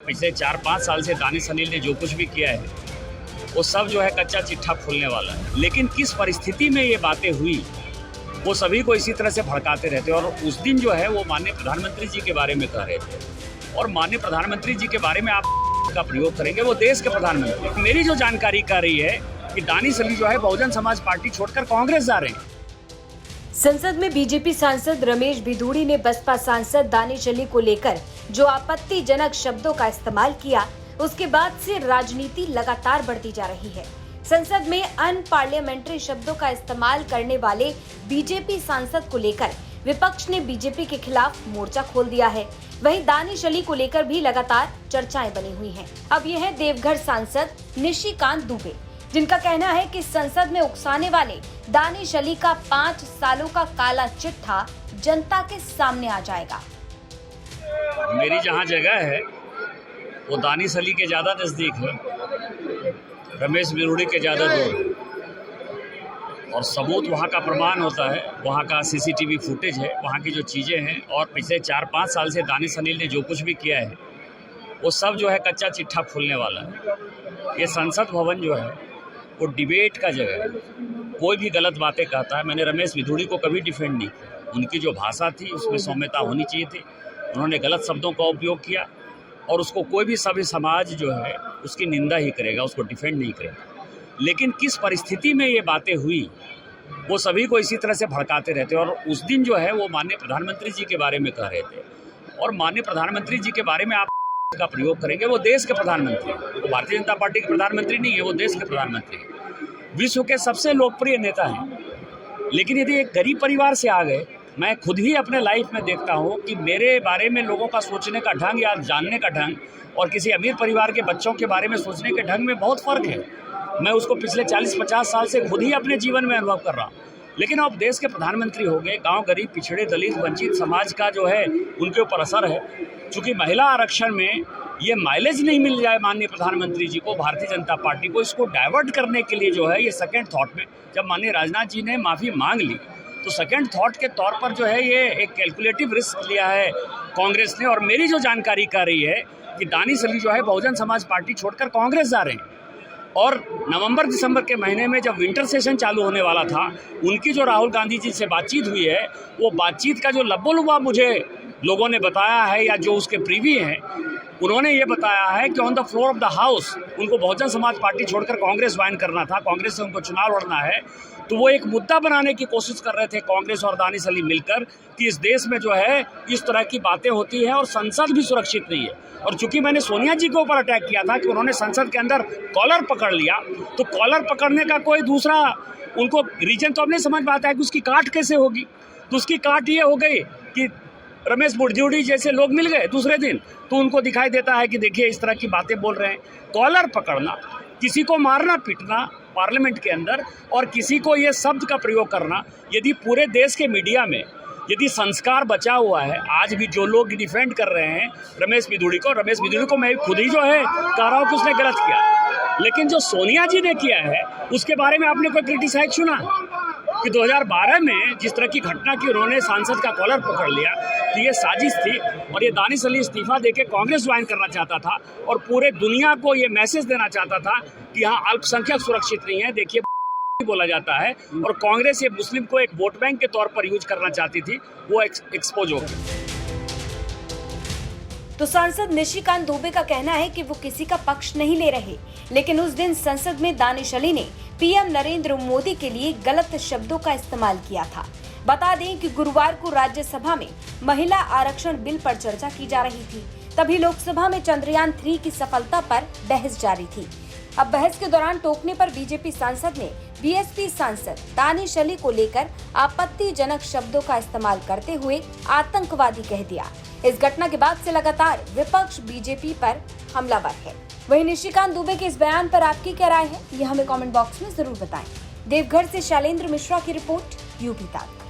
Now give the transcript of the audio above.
पिछले 4-5 साल से दानिश अनिल ने जो कुछ भी किया है वो सब जो है कच्चा चिट्ठा खोलने वाला है। लेकिन किस परिस्थिति में ये बातें हुई वो सभी को इसी तरह से भड़काते रहते हैं। और उस दिन जो है वो माननीय प्रधानमंत्री जी के बारे में कह रहे थे और माननीय प्रधानमंत्री जी के बारे में आप का प्रयोग करेंगे, वो देश के प्रधानमंत्री। मेरी जो जानकारी कर रही है कि दानिश अली जो है बहुजन समाज पार्टी छोड़कर कांग्रेस जा रहे हैं। संसद में बीजेपी सांसद रमेश भिदुड़ी ने बसपा सांसद दानिश अली को लेकर जो आपत्तिजनक शब्दों का इस्तेमाल किया, उसके बाद से राजनीति लगातार बढ़ती जा रही है। संसद में अनपार्लियामेंट्री शब्दों का इस्तेमाल करने वाले बीजेपी सांसद को लेकर विपक्ष ने बीजेपी के खिलाफ मोर्चा खोल दिया है। वहीं दानिश अली को लेकर भी लगातार चर्चाएं बनी हुई हैं। अब ये है देवघर सांसद निशिकांत दुबे, जिनका कहना है कि संसद में उकसाने वाले दानिश अली का 5 सालों का काला चिट्ठा जनता के सामने आ जाएगा। मेरी जहाँ जगह है वो दानिश अली के ज़्यादा नज़दीक है, रमेश भिदुड़ी के ज़्यादा दूर है। और सबूत वहाँ का प्रमाण होता है, वहाँ का सीसीटीवी फुटेज है, वहाँ की जो चीज़ें हैं। और पिछले 4-5 साल से दानिश अनिल ने जो कुछ भी किया है वो सब जो है कच्चा चिट्ठा खोलने वाला है। ये संसद भवन जो है वो डिबेट का जगह है। कोई भी गलत बातें कहता है। मैंने रमेश भिदुड़ी को कभी डिफेंड नहीं किया। उनकी जो भाषा थी उसमें सौम्यता होनी चाहिए थी। उन्होंने गलत शब्दों का उपयोग किया और उसको कोई भी सभ्य समाज जो है उसकी निंदा ही करेगा, उसको डिफेंड नहीं करेगा। लेकिन किस परिस्थिति में ये बातें हुई वो सभी को इसी तरह से भड़काते रहते हैं। और उस दिन जो है वो माननीय प्रधानमंत्री जी के बारे में कह रहे थे और माननीय प्रधानमंत्री जी के बारे में आप का प्रयोग करेंगे, वो देश के प्रधानमंत्री हैं। वो भारतीय जनता पार्टी के प्रधानमंत्री नहीं है, वो देश के प्रधानमंत्री हैं। विश्व के सबसे लोकप्रिय नेता हैं। लेकिन यदि एक गरीब परिवार से आ गए, मैं खुद ही अपने लाइफ में देखता हूँ कि मेरे बारे में लोगों का सोचने का ढंग या जानने का ढंग और किसी अमीर परिवार के बच्चों के बारे में सोचने के ढंग में बहुत फ़र्क है। मैं उसको पिछले 40-50 साल से खुद ही अपने जीवन में अनुभव कर रहा हूँ। लेकिन अब देश के प्रधानमंत्री हो गए, गांव गरीब पिछड़े दलित वंचित समाज का जो है उनके ऊपर असर है। चूँकि महिला आरक्षण में ये माइलेज नहीं मिल जाए माननीय प्रधानमंत्री जी को, भारतीय जनता पार्टी को, इसको डाइवर्ट करने के लिए जो है ये सेकेंड थॉट में जब माननीय राजनाथ जी ने माफ़ी मांग ली तो सेकेंड थॉट के तौर पर जो है ये एक कैलकुलेटिव रिस्क लिया है कांग्रेस ने। और मेरी जो जानकारी कर रही है कि दानिश अली जो है बहुजन समाज पार्टी छोड़कर कांग्रेस जा रहे हैं। और नवंबर-दिसंबर के महीने में जब विंटर सेशन चालू होने वाला था, उनकी जो राहुल गांधी जी से बातचीत हुई है, वो बातचीत का जो लब्बो-लुब्बा मुझे लोगों ने बताया है या जो उसके प्रीवी हैं, उन्होंने ये बताया है कि on the floor of the house उनको बहुजन समाज पार्टी छोड़कर कांग्रेस ज्वाइन करना था, कांग्रेस से उनको चुनाव लड़ना है। तो वो एक मुद्दा बनाने की कोशिश कर रहे थे कांग्रेस और दानिश अली मिलकर कि इस देश में जो है इस तरह की बातें होती हैं और संसद भी सुरक्षित नहीं है। और चूंकि मैंने सोनिया जी के ऊपर अटैक किया था कि उन्होंने संसद के अंदर कॉलर पकड़ लिया, तो कॉलर पकड़ने का कोई दूसरा उनको रीजन तो अब नहीं समझ में आता है कि उसकी काट कैसे होगी। तो उसकी काट ये हो गई कि रमेश भिदुड़ी जैसे लोग मिल गए दूसरे दिन, तो उनको दिखाई देता है कि देखिए इस तरह की बातें बोल रहे हैं। कॉलर पकड़ना, किसी को मारना पीटना पार्लियामेंट के अंदर और किसी को ये शब्द का प्रयोग करना, यदि पूरे देश के मीडिया में यदि संस्कार बचा हुआ है, आज भी जो लोग डिफेंड कर रहे हैं रमेश भिदुड़ी को मैं खुद ही जो है कह रहा हूँ कि उसने गलत किया। लेकिन जो सोनिया जी ने किया है उसके बारे में आपने कोई क्रिटिसाइज सुना कि 2012 में जिस तरह की घटना की उन्होंने सांसद का कॉलर पकड़ लिया, तो ये साजिश थी। और ये दानिश अली इस्तीफा देके कांग्रेस ज्वाइन करना चाहता था और पूरे दुनिया को ये मैसेज देना चाहता था कि यहाँ अल्पसंख्यक सुरक्षित नहीं है। देखिए बोला जाता है और कांग्रेस ये मुस्लिम को एक वोट बैंक के तौर पर यूज करना चाहती थी, वो एक्सपोज हो गई। तो सांसद निशिकांत दुबे का कहना है कि वो किसी का पक्ष नहीं ले रहे, लेकिन उस दिन संसद में दानिश अली ने पीएम नरेंद्र मोदी के लिए गलत शब्दों का इस्तेमाल किया था। बता दें कि गुरुवार को राज्यसभा में महिला आरक्षण बिल पर चर्चा की जा रही थी। तभी लोकसभा में चंद्रयान 3 की सफलता पर बहस जारी थी। अब बहस के दौरान टोकने पर बीजेपी सांसद ने बीएसपी सांसद दानिश अली को लेकर आपत्तिजनक शब्दों का इस्तेमाल करते हुए आतंकवादी कह दिया। इस घटना के बाद से लगातार विपक्ष बीजेपी पर हमलावर है। वहीं निशिकांत दुबे के इस बयान पर आपकी क्या राय है, ये हमें कमेंट बॉक्स में जरूर बताएं। देवघर से शैलेंद्र मिश्रा की रिपोर्ट, यूपी तक।